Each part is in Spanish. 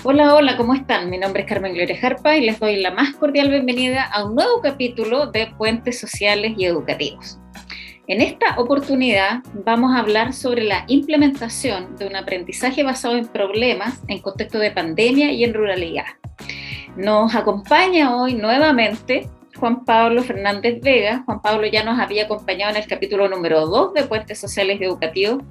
Hola, hola, ¿cómo están? Mi nombre es Carmen Gloria Jarpa y les doy la más cordial bienvenida a un nuevo capítulo de Puentes Sociales y Educativos. En esta oportunidad vamos a hablar sobre la implementación de un aprendizaje basado en problemas en contexto de pandemia y en ruralidad. Nos acompaña hoy nuevamente Juan Pablo Fernández Vega. Juan Pablo ya nos había acompañado en el capítulo número 2 de Puentes Sociales y Educativos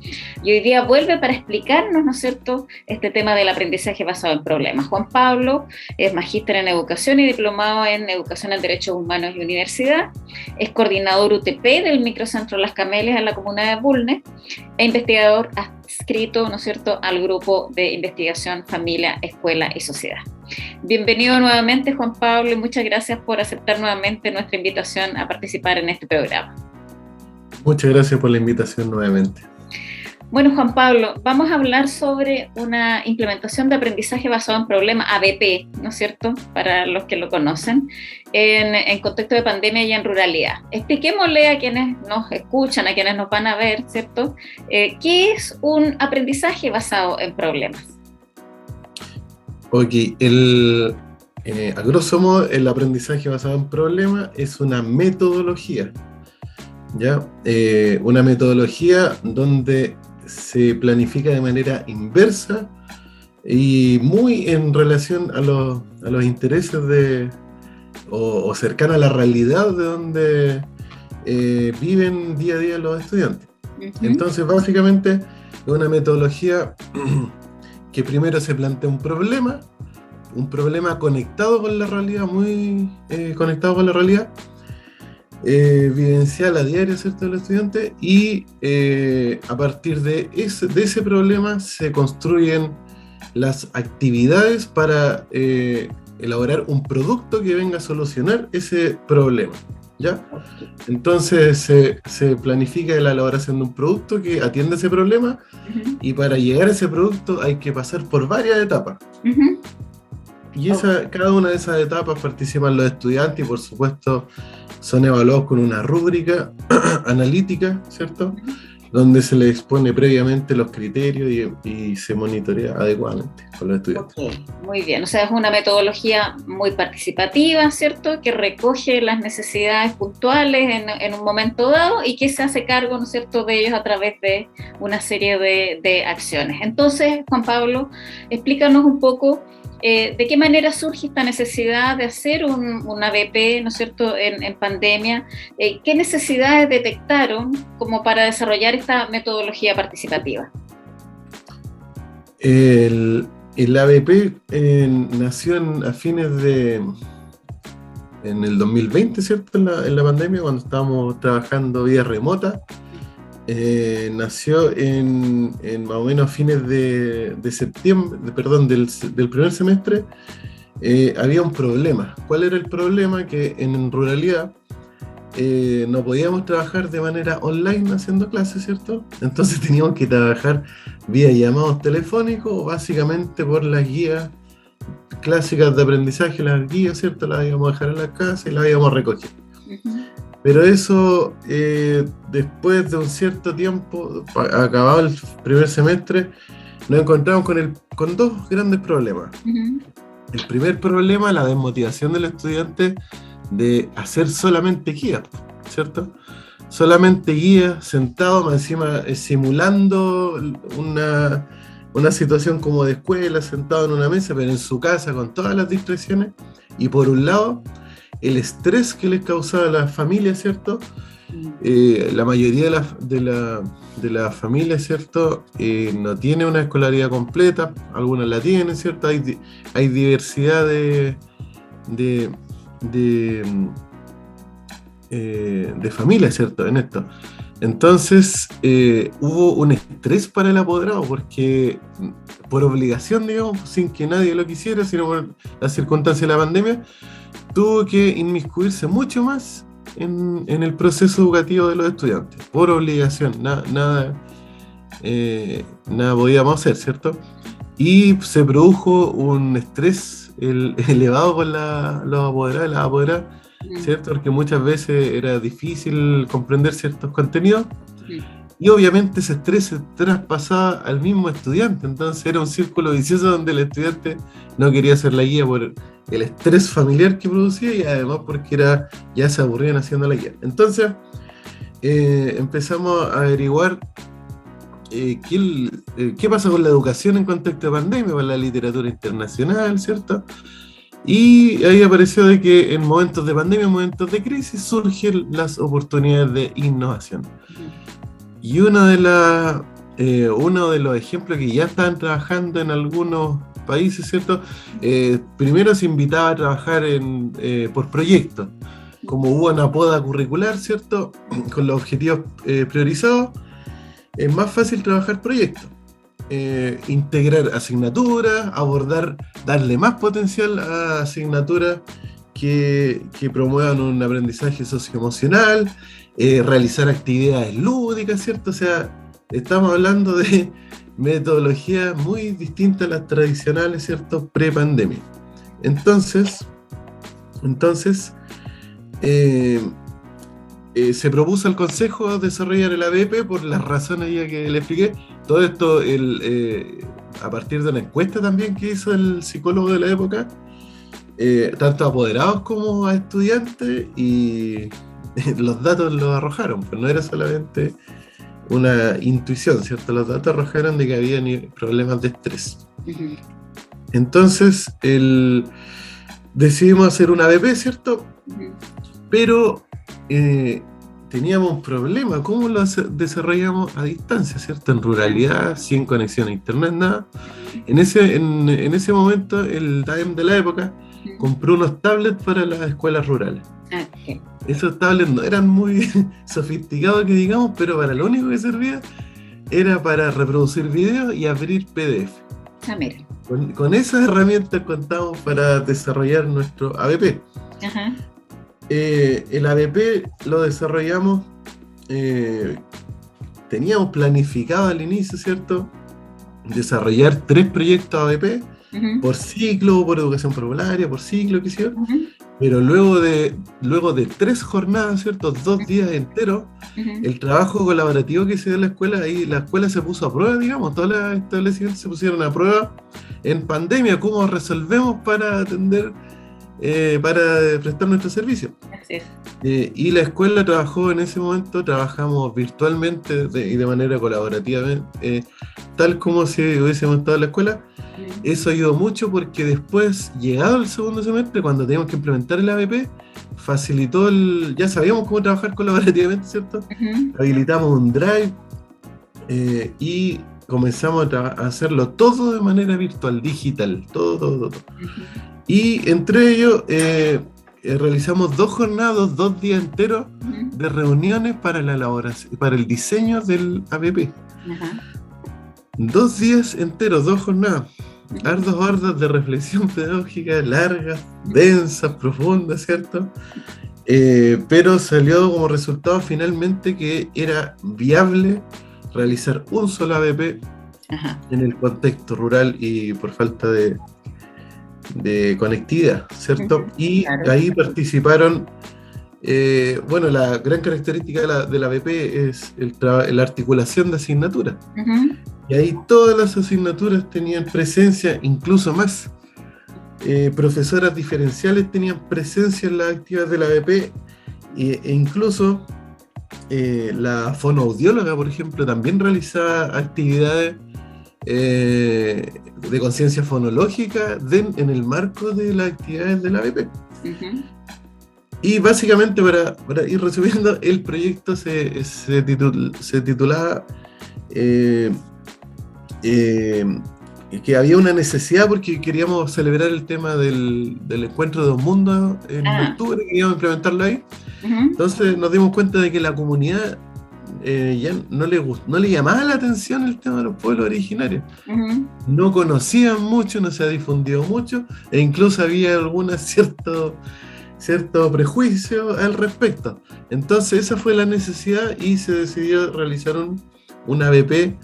y hoy día vuelve para explicarnos, ¿no es cierto?, este tema del aprendizaje basado en problemas. Juan Pablo es magíster en educación y diplomado en educación en derechos humanos y universidad, es coordinador UTP del microcentro Las Camelias en la comuna de Bulnes e investigador adscrito, ¿no es cierto?, al grupo de investigación Familia, Escuela y Sociedad. Bienvenido nuevamente, Juan Pablo, y muchas gracias por aceptar nuevamente nuestra invitación a participar en este programa. Muchas gracias por la invitación nuevamente. Bueno, Juan Pablo, vamos a hablar sobre una implementación de aprendizaje basado en problemas, ABP, ¿no es cierto?, para los que lo conocen, en contexto de pandemia y en ruralidad. Expliquémosle a quienes nos escuchan, a quienes nos van a ver, ¿cierto?, ¿qué es un aprendizaje basado en problemas? Ok, a grosso modo, el aprendizaje basado en problemas es una metodología, ¿ya? Una metodología donde se planifica de manera inversa y muy en relación a los intereses o cercana a la realidad de donde viven día a día los estudiantes. Entonces, básicamente, es una metodología que primero se plantea un problema conectado con la realidad, muy conectado con la realidad, vivencial a diario, ¿cierto?, del estudiante, y a partir de ese problema se construyen las actividades para elaborar un producto que venga a solucionar ese problema, ¿ya? Entonces se planifica la elaboración de un producto que atiende ese problema, y para llegar a ese producto hay que pasar por varias etapas. Y cada una de esas etapas participan los estudiantes y por supuesto son evaluados con una rúbrica analítica, ¿cierto?, donde se les expone previamente los criterios y se monitorea adecuadamente con los estudiantes. Okay, muy bien, o sea, es una metodología muy participativa, ¿cierto?, que recoge las necesidades puntuales en un momento dado y que se hace cargo, ¿no es cierto?, de ellos a través de una serie de acciones. Entonces, Juan Pablo, explícanos un poco de qué manera surge esta necesidad de hacer un ABP, ¿no es cierto?, en pandemia. ¿Qué necesidades detectaron como para desarrollar esta metodología participativa? El ABP nació en el 2020, ¿cierto?, en la pandemia, cuando estábamos trabajando vía remota. Nació en más o menos fines de septiembre, del primer semestre. Había un problema. ¿Cuál era el problema? Que en ruralidad no podíamos trabajar de manera online haciendo clases, ¿cierto? Entonces teníamos que trabajar vía llamados telefónicos, básicamente por las guías clásicas de aprendizaje, las guías, ¿cierto? Las íbamos a dejar en la casa y las íbamos a recoger. Pero eso, después de un cierto tiempo, acabado el primer semestre, nos encontramos con dos grandes problemas. El primer problema, la desmotivación del estudiante de hacer solamente guías, ¿cierto? Solamente guías, sentado, más encima simulando una situación como de escuela, sentado en una mesa, pero en su casa con todas las distracciones. Y por un lado, el estrés que les causaba a las familias, ¿cierto? La mayoría de las familias, ¿cierto?, no tiene una escolaridad completa, algunas la tienen, ¿cierto? Hay diversidad de familias, ¿cierto?, en esto. Entonces hubo un estrés para el apoderado, porque por obligación, digamos, sin que nadie lo quisiera, sino por las circunstancias de la pandemia, tuvo que inmiscuirse mucho más en el proceso educativo de los estudiantes, por obligación, nada podíamos hacer, ¿cierto? Y se produjo un estrés elevado con los apoderados y las apoderadas, ¿cierto? Porque muchas veces era difícil comprender ciertos contenidos. Y obviamente ese estrés se traspasaba al mismo estudiante, entonces era un círculo vicioso donde el estudiante no quería hacer la guía por el estrés familiar que producía y además porque ya se aburrían haciendo la guía. Entonces empezamos a averiguar qué pasa con la educación en contexto de pandemia, con la literatura internacional, ¿cierto? Y ahí apareció de que en momentos de pandemia, en momentos de crisis, surgen las oportunidades de innovación. Y uno de los ejemplos que ya estaban trabajando en algunos países, ¿cierto? Primero se invitaba a trabajar por proyectos. Como hubo una poda curricular, ¿cierto? Con los objetivos priorizados, es más fácil trabajar proyectos. Integrar asignaturas, darle más potencial a asignaturas que promuevan un aprendizaje socioemocional, realizar actividades lúdicas, ¿cierto? O sea, estamos hablando de metodologías muy distintas a las tradicionales, ¿cierto? Pre-pandemia. Entonces se propuso al Consejo desarrollar el ABP por las razones ya que le expliqué. Todo esto a partir de una encuesta también que hizo el psicólogo de la época, tanto a apoderados como a estudiantes, y los datos los arrojaron, pues no era solamente una intuición, ¿cierto? Los datos arrojaron de que había problemas de estrés. Uh-huh. Entonces, decidimos hacer un ABP, ¿cierto? Uh-huh. Pero teníamos un problema, ¿cómo lo desarrollamos a distancia, ¿cierto? En ruralidad, sin conexión a internet, nada. En ese momento, el DAEM de la época compró unos tablets para las escuelas rurales. Okay. Esos tablets no eran muy sofisticados, que digamos, pero para lo único que servía era para reproducir videos y abrir PDF. Ah, mira. Con esas herramientas contamos para desarrollar nuestro ABP. Ajá. El ABP lo desarrollamos, teníamos planificado al inicio, ¿cierto? Desarrollar 3 proyectos ABP, uh-huh, por ciclo, por educación parvularia, por ciclo, qué sé yo. Uh-huh. Pero luego de 3 jornadas, ¿cierto? 2 días enteros, uh-huh, el trabajo colaborativo que se dio en la escuela, ahí la escuela se puso a prueba, digamos, todas las establecimientos se pusieron a prueba en pandemia, cómo resolvemos para atender, para prestar nuestro servicio. Así es. Y la escuela trabajó en ese momento, trabajamos virtualmente y de manera colaborativa, tal como si hubiésemos estado en la escuela. Eso ayudó mucho porque después, llegado el segundo semestre, cuando teníamos que implementar el ABP, facilitó ya sabíamos cómo trabajar colaborativamente, ¿cierto? Uh-huh. Habilitamos un Drive y comenzamos a hacerlo todo de manera virtual, digital, todo. Uh-huh. Y entre ellos realizamos 2 jornadas, 2 días enteros, uh-huh, de reuniones para la elaboración, para el diseño del ABP. Uh-huh. 2 días enteros, 2 jornadas, arduas de reflexión pedagógica, largas, densas, profundas, ¿cierto? Pero salió como resultado finalmente que era viable realizar un solo ABP, ajá, en el contexto rural y por falta de conectividad, ¿cierto? Y claro, ahí participaron, la gran característica de la ABP es la articulación de asignaturas. Uh-huh. Y ahí todas las asignaturas tenían presencia, incluso más. Profesoras diferenciales tenían presencia en las actividades de la ABP, e incluso la fonoaudióloga, por ejemplo, también realizaba actividades de conciencia fonológica en el marco de las actividades de la ABP. Uh-huh. Y básicamente, para ir resumiendo, el proyecto se titulaba que había una necesidad porque queríamos celebrar el tema del encuentro de dos mundos en octubre, queríamos implementarlo ahí. Uh-huh. Entonces nos dimos cuenta de que la comunidad ya no le llamaba la atención el tema de los pueblos originarios. Uh-huh. No conocían mucho, no se ha difundido mucho, e incluso había algún cierto prejuicio al respecto. Entonces esa fue la necesidad y se decidió realizar un ABP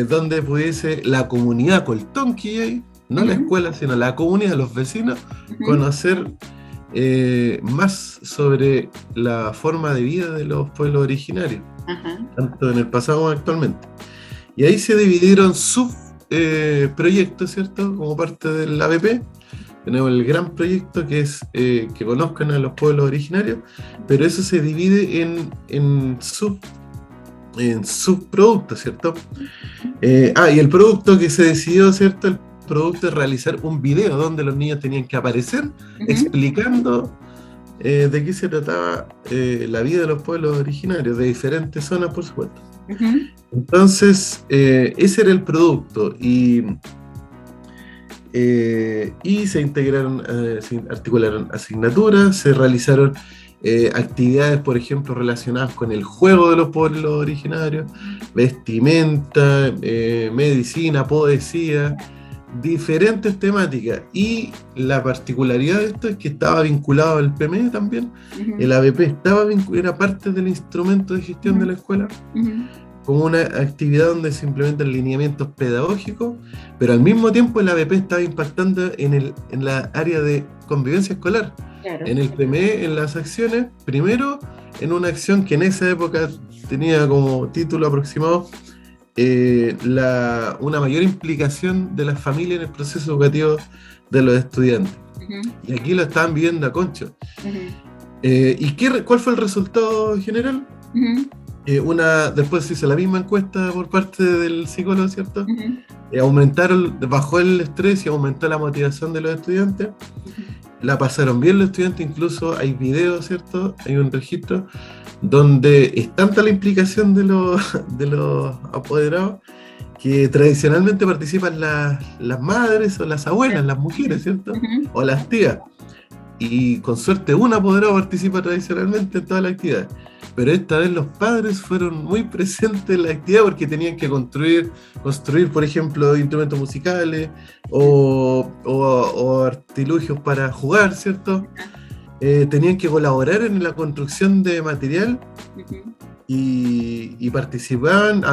donde pudiese la comunidad Coltón que hay, no, uh-huh, la escuela, sino la comunidad, los vecinos, uh-huh, conocer más sobre la forma de vida de los pueblos originarios. tanto en el pasado como actualmente. Y ahí se dividieron proyectos, ¿cierto? Como parte del ABP. Tenemos el gran proyecto que es que conozcan a los pueblos originarios, pero eso se divide en subproductos, ¿cierto? Y el producto que se decidió, ¿cierto? El producto es realizar un video donde los niños tenían que aparecer explicando de qué se trataba la vida de los pueblos originarios, de diferentes zonas, por supuesto. Entonces, ese era el producto y se integraron, se articularon asignaturas, se realizaron actividades, por ejemplo, relacionadas con el juego de los pueblos originarios, vestimenta, medicina, poesía, diferentes temáticas. Y la particularidad de esto es que estaba vinculado al PME también. El ABP era parte del instrumento de gestión de la escuela, como una actividad donde se implementan lineamientos pedagógicos, pero al mismo tiempo el ABP estaba impactando en la área de convivencia escolar. Claro. En el PME, en las acciones, primero en una acción que en esa época tenía como título aproximado una mayor implicación de las familias en el proceso educativo de los estudiantes. Y aquí lo estaban viviendo a concho. ¿Y cuál fue el resultado general? Después se hizo la misma encuesta por parte del psicólogo, ¿cierto? Bajó el estrés y aumentó la motivación de los estudiantes. La pasaron bien los estudiantes, incluso hay videos, ¿cierto? Hay un registro donde es tanta la implicación de los apoderados que tradicionalmente participan las madres o las abuelas, las mujeres, ¿cierto? O las tías. Y con suerte un apoderado participa tradicionalmente en todas las actividades. Pero esta vez los padres fueron muy presentes en la actividad porque tenían que construir, por ejemplo, instrumentos musicales o artilugios para jugar, ¿cierto? Tenían que colaborar en la construcción de material y participaban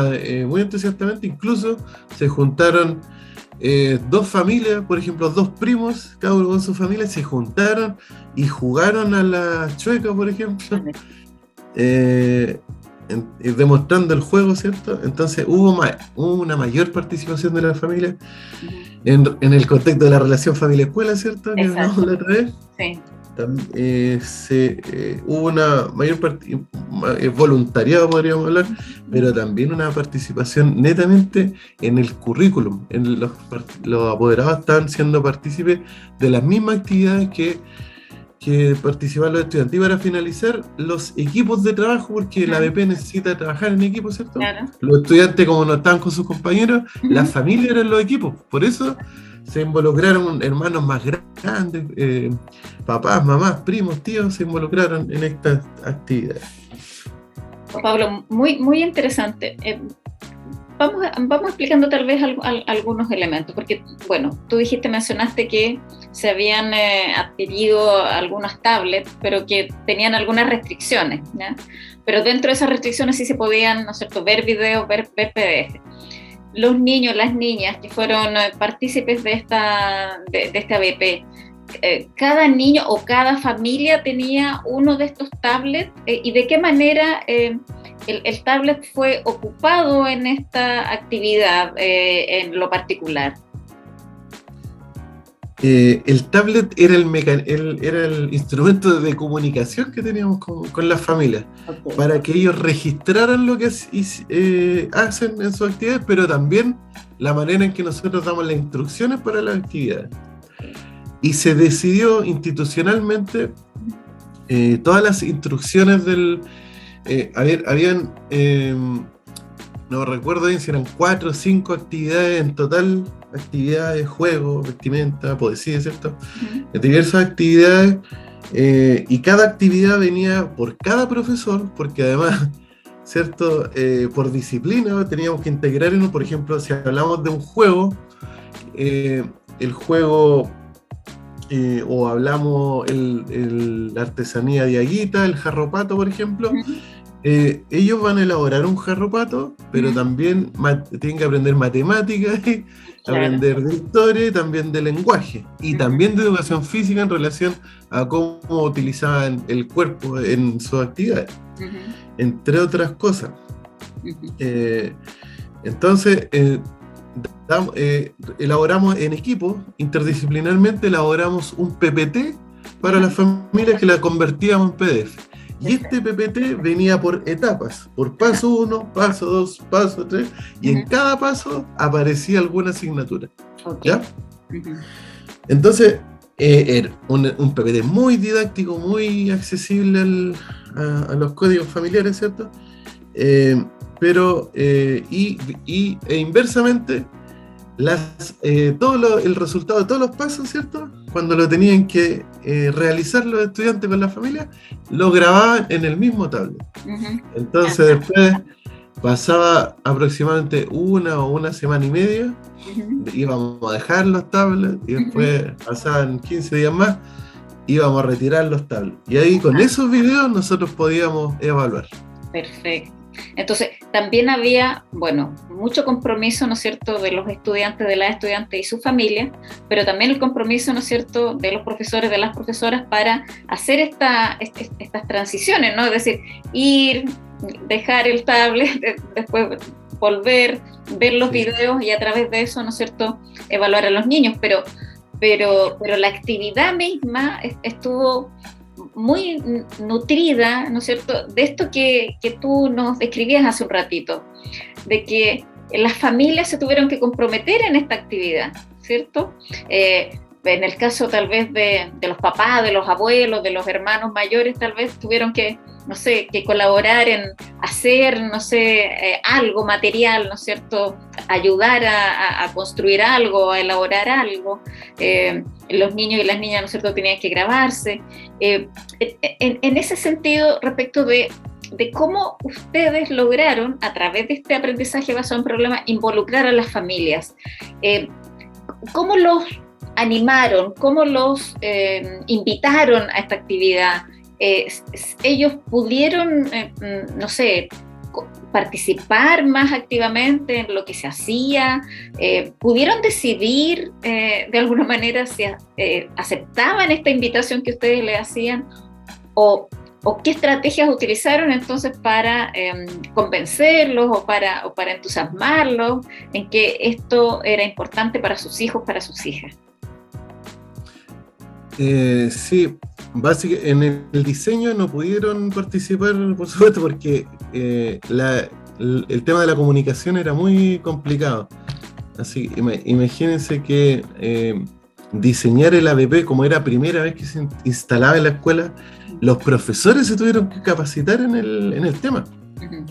muy entusiastamente. Incluso se juntaron dos familias, por ejemplo, dos primos, cada uno con su familia, se juntaron y jugaron a la chueca, por ejemplo. Demostrando el juego, ¿cierto? Entonces hubo una mayor participación de la familia en el contexto de la relación familia-escuela, ¿cierto? Que hablamos la otra vez. Sí. Hubo una mayor voluntariado, podríamos hablar, pero también una participación netamente en el currículum. Los apoderados estaban siendo partícipes de las mismas actividades que participan los estudiantes. Y para finalizar, los equipos de trabajo, porque la ABP necesita trabajar en equipo, ¿cierto? Claro. Los estudiantes, como no estaban con sus compañeros, las familias eran los equipos. Por eso se involucraron hermanos más grandes, papás, mamás, primos, tíos, se involucraron en estas actividades. Pablo, muy, muy interesante. Vamos explicando tal vez algunos elementos, porque, bueno, tú mencionaste que se habían adquirido algunas tablets, pero que tenían algunas restricciones, ¿ya? Pero dentro de esas restricciones sí se podían, ¿no es cierto?, ver videos, ver PDF. Los niños, las niñas que fueron partícipes de este ABP, ¿cada niño o cada familia tenía uno de estos tablets? ¿Y de qué manera el tablet fue ocupado en esta actividad en lo particular? El tablet era el instrumento de comunicación que teníamos con las familias, para que ellos registraran lo que hacen en sus actividades, pero también la manera en que nosotros damos las instrucciones para las actividades. Y se decidió institucionalmente todas las instrucciones habían, no recuerdo bien si eran 4 o 5 actividades en total, actividades, juegos, vestimenta, poesía, ¿cierto? Diversas actividades, y cada actividad venía por cada profesor, porque además, ¿cierto? Por disciplina teníamos que integrar uno. Por ejemplo, si hablamos de un juego, el juego, o hablamos la artesanía de Aguita, el jarropato, por ejemplo, ellos van a elaborar un jarropato, pero también tienen que aprender matemáticas, aprender de historia y también de lenguaje, y también de educación física en relación a cómo utilizaban el cuerpo en sus actividades. entre otras cosas. Uh-huh. Entonces, elaboramos en equipo, interdisciplinarmente, elaboramos un PPT para las familias que la convertíamos en PDF. Y este PPT venía por etapas, por paso 1, paso 2, paso 3, y en cada paso aparecía alguna asignatura. Okay. ¿Ya? Entonces, era un PPT muy didáctico, muy accesible a los códigos familiares, ¿cierto? Pero inversamente, el resultado de todos los pasos, ¿cierto? Cuando lo tenían que realizar los estudiantes con la familia, lo grababan en el mismo tablet. Entonces después pasaba aproximadamente una semana y media, íbamos a dejar los tablets y después pasaban 15 días más, íbamos a retirar los tablets. Y ahí con esos videos nosotros podíamos evaluar. Perfecto. Entonces, también había, mucho compromiso, ¿no es cierto?, de los estudiantes, de las estudiantes y su familia, pero también el compromiso, ¿no es cierto?, de los profesores, de las profesoras para hacer estas transiciones, ¿no? Es decir, ir, dejar el tablet, después volver, ver los videos y a través de eso, ¿no es cierto?, evaluar a los niños, pero la actividad misma estuvo muy nutrida, ¿no es cierto?, de esto que tú nos describías hace un ratito, de que las familias se tuvieron que comprometer en esta actividad, ¿cierto? En el caso tal vez de los papás, de los abuelos, de los hermanos mayores, tal vez tuvieron que, que colaborar en hacer, algo material, ¿no es cierto?, ayudar a construir algo, a elaborar algo. Los niños y las niñas, ¿no es cierto?, tenían que grabarse. En ese sentido, respecto de cómo ustedes lograron, a través de este aprendizaje basado en problemas, involucrar a las familias. ¿Cómo los animaron? ¿Cómo los invitaron a esta actividad? ¿Ellos pudieron, participar más activamente en lo que se hacía? ¿Pudieron decidir de alguna manera si aceptaban esta invitación que ustedes le hacían? ¿O qué estrategias utilizaron entonces para convencerlos o para entusiasmarlos en que esto era importante para sus hijos, para sus hijas? Sí, básicamente en el diseño no pudieron participar, por supuesto, porque el tema de la comunicación era muy complicado. Así que imagínense que diseñar el APP, como era primera vez que se instalaba en la escuela, los profesores se tuvieron que capacitar en el tema. Uh-huh.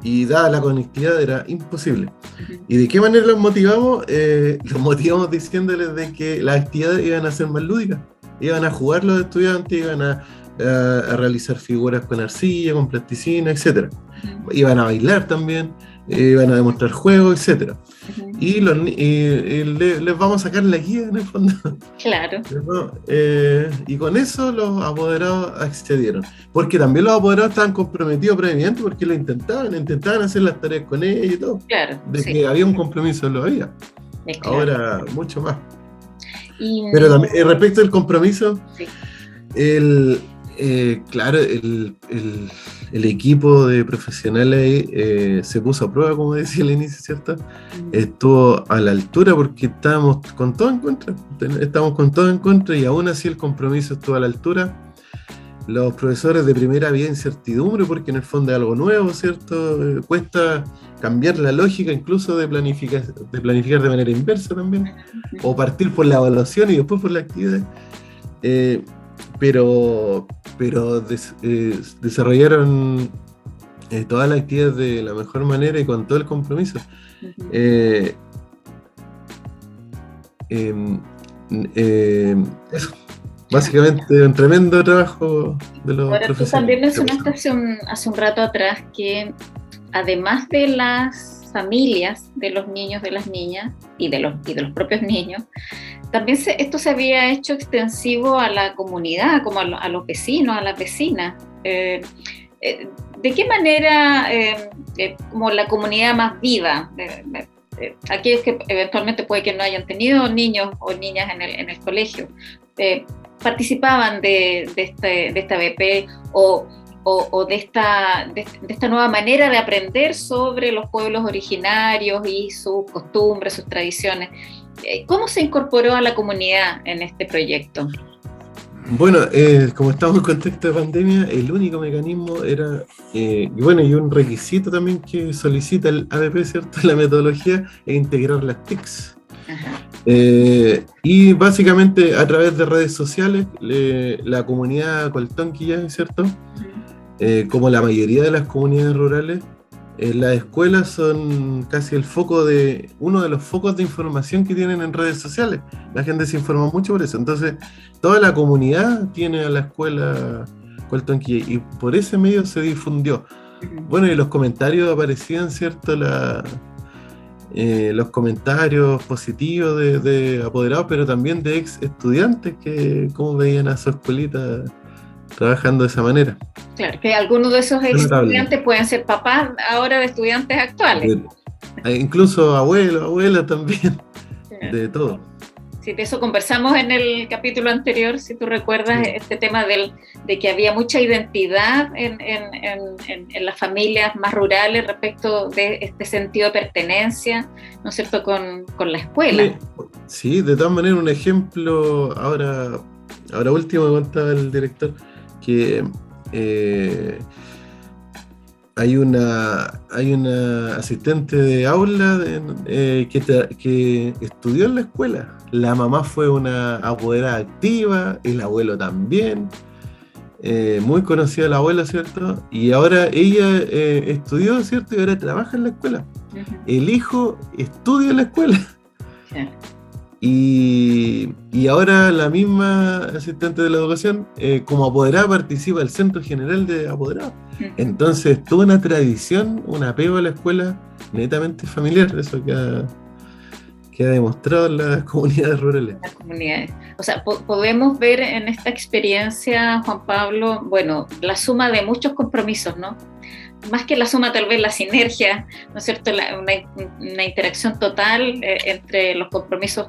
Y dada la conectividad era imposible. Uh-huh. ¿Y de qué manera los motivamos? Los motivamos diciéndoles de que las actividades iban a ser más lúdicas. Iban a jugar los estudiantes, iban a realizar figuras con arcilla, con plasticina, etc. Uh-huh. Iban a bailar también, iban a demostrar juegos, etc. Uh-huh. Y les vamos a sacar la guía en el fondo. Claro. Y con eso los apoderados accedieron. Porque también los apoderados estaban comprometidos previamente porque lo intentaban hacer las tareas con ellos y todo. Claro. De que había un compromiso, lo había. Claro. Ahora, mucho más. Pero también, respecto al compromiso, sí. Claro, el equipo de profesionales se puso a prueba, como decía al inicio, ¿cierto? Estuvo a la altura porque estábamos con todo en contra, y aún así el compromiso estuvo a la altura. Los profesores de primera había incertidumbre porque en el fondo es algo nuevo, ¿cierto? Cuesta cambiar la lógica incluso de planificar de manera inversa también, o partir por la evaluación y después por la actividad. Pero desarrollaron todas las actividades de la mejor manera y con todo el compromiso. Eso. Básicamente un tremendo trabajo de los profesores. Tú también mencionaste hace un rato atrás que además de las familias, de los niños, de las niñas y de los propios niños, también esto se había hecho extensivo a la comunidad, como a los vecinos, a las vecinas. ¿De qué manera, como la comunidad más viva, aquellos que eventualmente puede que no hayan tenido niños o niñas en el colegio, participaban de esta BP, o o de esta nueva manera de aprender sobre los pueblos originarios y sus costumbres, sus tradiciones. ¿Cómo se incorporó a la comunidad en este proyecto? Bueno, como estamos en contexto de pandemia, el único mecanismo era, y un requisito también que solicita el ABP, ¿cierto? La metodología, es integrar las TICs. Y básicamente a través de redes sociales, la comunidad coltonquilla, ¿cierto? Como la mayoría de las comunidades rurales, las escuelas son casi uno de los focos de información que tienen en redes sociales. La gente se informa mucho por eso. Entonces, toda la comunidad tiene a la escuela coltonquilla y por ese medio se difundió. Bueno, y los comentarios aparecían, ¿cierto? Los comentarios positivos de apoderados, pero también de ex estudiantes que cómo veían a su escuelita trabajando de esa manera. Claro, que algunos de esos ex estudiantes pueden ser papás ahora de estudiantes actuales. Incluso abuelos, abuelas también, de todo. Sí, de eso conversamos en el capítulo anterior, si tú recuerdas, sí. Este tema de que había mucha identidad en las familias más rurales respecto de este sentido de pertenencia, ¿no es cierto?, con la escuela. Sí, de todas maneras, un ejemplo, ahora último me contaba el director, que hay una asistente de aula que estudió en la escuela. La mamá fue una apoderada activa, el abuelo también, muy conocida la abuela, ¿cierto? Y ahora ella estudió, ¿cierto? Y ahora trabaja en la escuela. Uh-huh. El hijo estudia en la escuela. Sí. Y ahora la misma asistente de la educación, como apoderada, participa del Centro General de Apoderados. Uh-huh. Entonces, toda una tradición, un apego a la escuela netamente familiar, eso que ha demostrado en las comunidades rurales. Las comunidades. O sea, podemos ver en esta experiencia, Juan Pablo, bueno, la suma de muchos compromisos, ¿no? Más que la suma, tal vez la sinergia, ¿no es cierto? Una interacción total entre los compromisos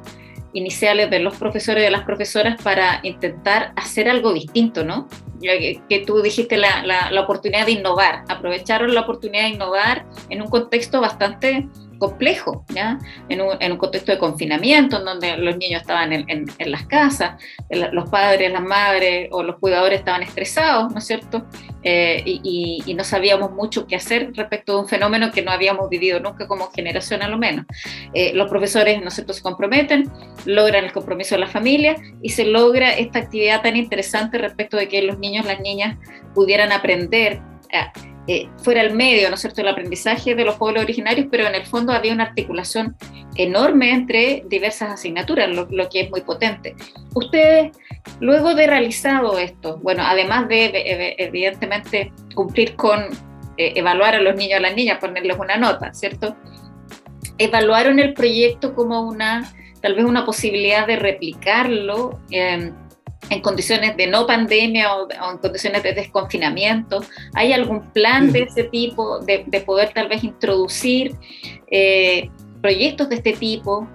iniciales de los profesores y de las profesoras para intentar hacer algo distinto, ¿no? Que tú dijiste la oportunidad de innovar, aprovecharon la oportunidad de innovar en un contexto bastante complejo, ¿ya? En un contexto de confinamiento, en donde los niños estaban en las casas, los padres, las madres o los cuidadores estaban estresados, ¿no es cierto? Y no sabíamos mucho qué hacer respecto de un fenómeno que no habíamos vivido nunca como generación a lo menos. Los profesores, ¿no es cierto?, se comprometen, logran el compromiso de la familia y se logra esta actividad tan interesante respecto de que los niños, las niñas pudieran aprender fuera el medio, ¿no es cierto?, el aprendizaje de los pueblos originarios, pero en el fondo había una articulación enorme entre diversas asignaturas, lo que es muy potente. Ustedes, luego de realizado esto, bueno, además de evidentemente cumplir con evaluar a los niños y a las niñas, ponerles una nota, ¿cierto?, evaluaron el proyecto como tal vez una posibilidad de replicarlo en condiciones de no pandemia o en condiciones de desconfinamiento. ¿Hay algún plan de ese tipo, de poder tal vez introducir proyectos de este tipo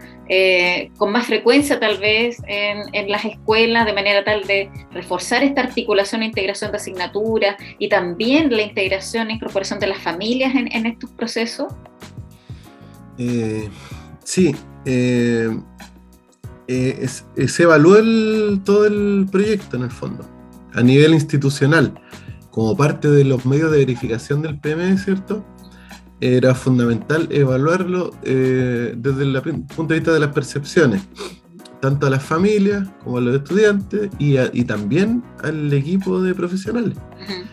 con más frecuencia tal vez en las escuelas, de manera tal de reforzar esta articulación e integración de asignaturas y también la integración e incorporación de las familias en estos procesos? Sí, se evaluó todo el proyecto en el fondo, a nivel institucional, como parte de los medios de verificación del PME, ¿cierto? Era fundamental evaluarlo desde el punto de vista de las percepciones, tanto a las familias como a los estudiantes y también al equipo de profesionales. Uh-huh.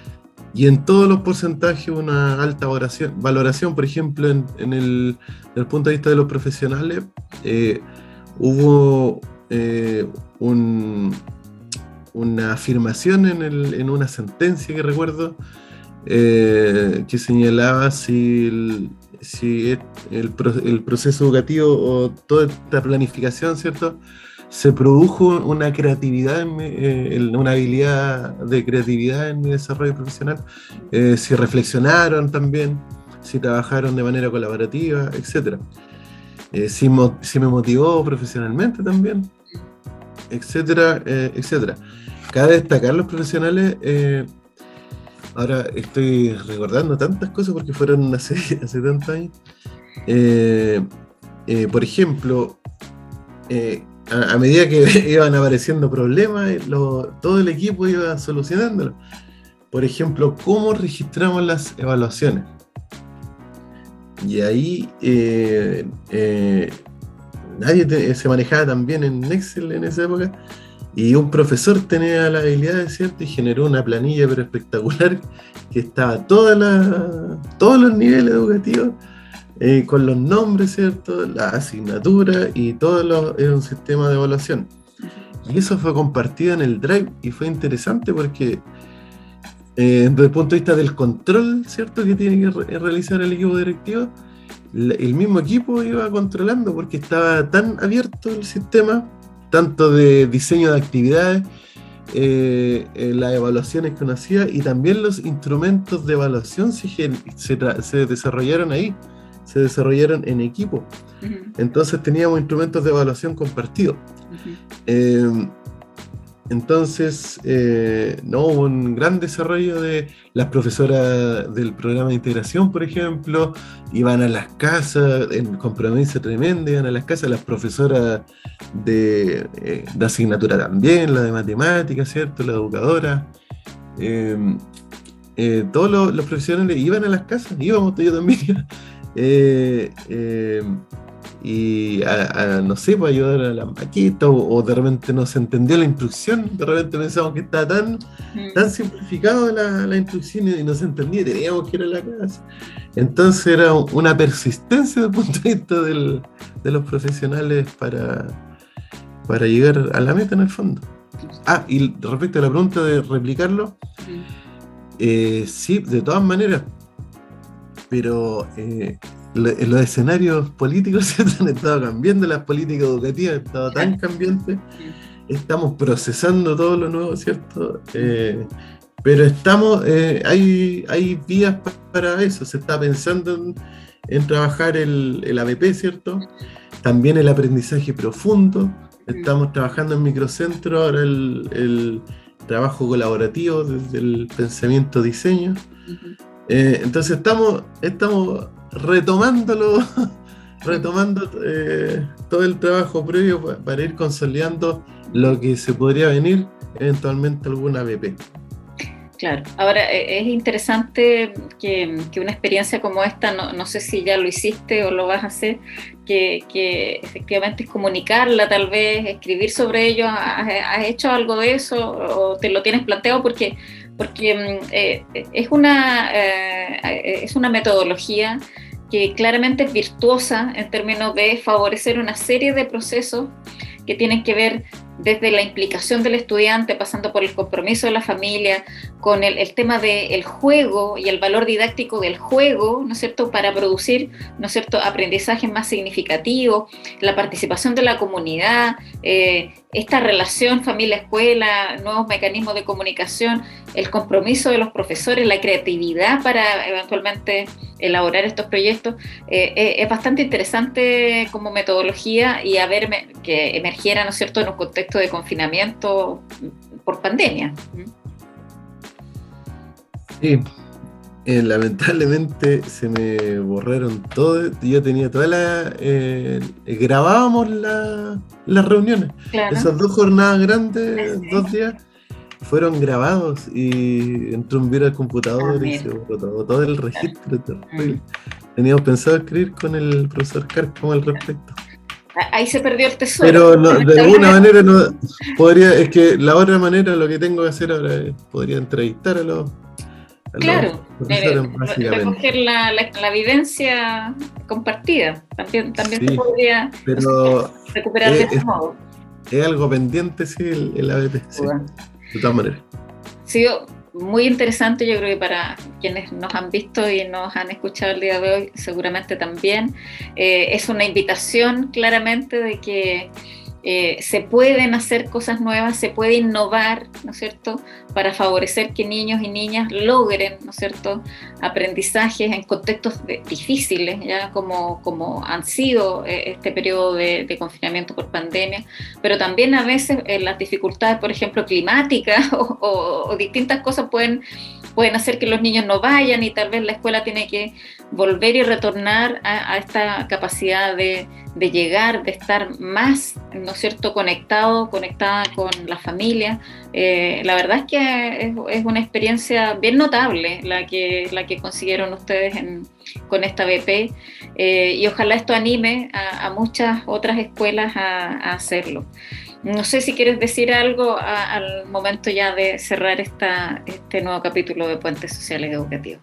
Y en todos los porcentajes una alta valoración, por ejemplo, en el punto de vista de los profesionales, hubo una afirmación en una sentencia que recuerdo que señalaba si el proceso educativo o toda esta planificación, ¿cierto?, se produjo una creatividad, una habilidad de creatividad en mi desarrollo profesional, si reflexionaron también, si trabajaron de manera colaborativa, etc. Si me motivó profesionalmente también, etcétera, etcétera. Cabe destacar los profesionales Ahora estoy recordando tantas cosas porque fueron hace tantos años. Por ejemplo, a medida que iban apareciendo problemas, todo el equipo iba solucionándolo. Por ejemplo, ¿cómo registramos las evaluaciones? Y ahí nadie se manejaba tan bien en Excel en esa época. Y un profesor tenía la habilidad, ¿cierto? Y generó una planilla pero espectacular que estaba todos los niveles educativos con los nombres, ¿cierto? La asignatura y era un sistema de evaluación. Y eso fue compartido en el Drive y fue interesante porque desde el punto de vista del control, ¿cierto? Que tiene que realizar el equipo directivo, el mismo equipo iba controlando porque estaba tan abierto el sistema, tanto de diseño de actividades, las evaluaciones que uno hacía y también los instrumentos de evaluación se desarrollaron ahí, se desarrollaron en equipo. Uh-huh. Entonces teníamos instrumentos de evaluación compartidos. Uh-huh. Entonces, hubo un gran desarrollo de las profesoras del programa de integración, por ejemplo, iban a las casas, en compromiso tremendo, iban a las casas, las profesoras de asignatura también, la de matemáticas, ¿cierto? La educadora, todos los profesionales iban a las casas, íbamos, yo también. Y no sé, para ayudar a la maqueta o de repente no se entendió la instrucción, de repente pensamos que está tan simplificado la instrucción y no se entendía, teníamos que ir a la casa. Entonces era una persistencia desde el punto de vista de los profesionales para llegar a la meta en el fondo. Y respecto a la pregunta de replicarlo, sí, de todas maneras, pero los escenarios políticos se han estado cambiando, las políticas educativas han estado tan cambiantes, estamos procesando todo lo nuevo, ¿cierto? Pero hay vías para eso, se está pensando en trabajar el ABP, ¿cierto? También el aprendizaje profundo, estamos trabajando en microcentro, ahora el trabajo colaborativo desde el pensamiento diseño. Entonces estamos retomando todo el trabajo previo para ir consolidando lo que se podría venir eventualmente alguna ABP. Claro, ahora es interesante que una experiencia como esta, no sé si ya lo hiciste o lo vas a hacer, que efectivamente es comunicarla, tal vez escribir sobre ello. ¿Has hecho algo de eso o te lo tienes planteado? Porque es una metodología que claramente es virtuosa en términos de favorecer una serie de procesos que tienen que ver desde la implicación del estudiante, pasando por el compromiso de la familia, con el tema del juego y el valor didáctico del juego, ¿no es cierto?, para producir, ¿no es cierto?, aprendizajes más significativos, la participación de la comunidad, esta relación familia-escuela, nuevos mecanismos de comunicación, el compromiso de los profesores, la creatividad para eventualmente elaborar estos proyectos. Es bastante interesante como metodología y a ver que emergiera, ¿no es cierto?, en un contexto de confinamiento por pandemia. Sí, lamentablemente se me borraron todo. Yo tenía grabábamos las reuniones. Claro. Esas 2 jornadas grandes, 2 días, fueron grabados y entró un virus al computador y se borró todo el registro. Teníamos pensado escribir con el profesor Cárcamo al respecto. Ahí se perdió el tesoro. Pero de alguna manera no podría, es que la otra manera, lo que tengo que hacer ahora es podría entrevistar a los recoger la vivencia compartida. También sí, se podría recuperar de ese modo. Es algo pendiente, sí, el ABP, sí, de todas maneras. Sí, muy interesante, yo creo que para quienes nos han visto y nos han escuchado el día de hoy, seguramente también. Es una invitación claramente de que se pueden hacer cosas nuevas, se puede innovar, ¿no es cierto?, para favorecer que niños y niñas logren, ¿no es cierto?, aprendizajes en contextos difíciles, ya como han sido este periodo de confinamiento por pandemia, pero también a veces las dificultades, por ejemplo, climáticas o distintas cosas pueden pueden hacer que los niños no vayan y tal vez la escuela tiene que volver y retornar a esta capacidad de llegar, de estar más, ¿no es cierto?, conectada con la familia. La verdad es que es una experiencia bien notable la que consiguieron ustedes con esta BP, y ojalá esto anime a muchas otras escuelas a hacerlo. No sé si quieres decir algo al momento ya de cerrar este nuevo capítulo de Puentes Sociales Educativos.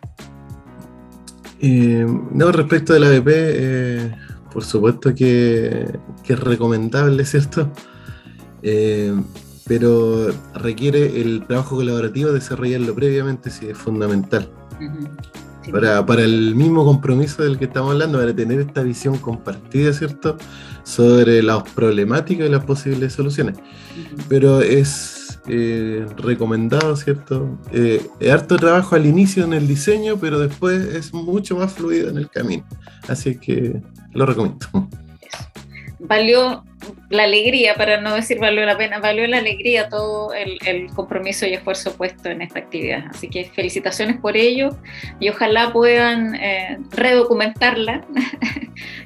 No, respecto de la BP, por supuesto que es recomendable, ¿cierto? Pero requiere el trabajo colaborativo, desarrollarlo previamente, sí, es fundamental. Uh-huh. Sí. Para el mismo compromiso del que estamos hablando, para tener esta visión compartida, ¿cierto?, sobre las problemáticas y las posibles soluciones. Uh-huh. Pero es recomendado, ¿cierto? Harto trabajo al inicio en el diseño, pero después es mucho más fluido en el camino. Así que lo recomiendo. Valió la alegría, para no decir valió la pena, valió la alegría todo el compromiso y esfuerzo puesto en esta actividad. Así que felicitaciones por ello y ojalá puedan redocumentarla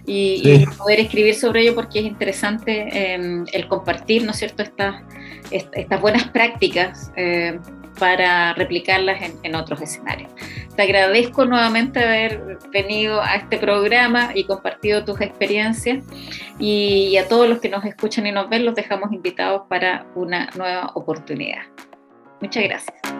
y poder escribir sobre ello, porque es interesante el compartir, ¿no es cierto?, estas buenas prácticas para replicarlas en otros escenarios. Te agradezco nuevamente haber venido a este programa y compartido tus experiencias, y a todos los que nos escuchan y nos ven los dejamos invitados para una nueva oportunidad. Muchas gracias.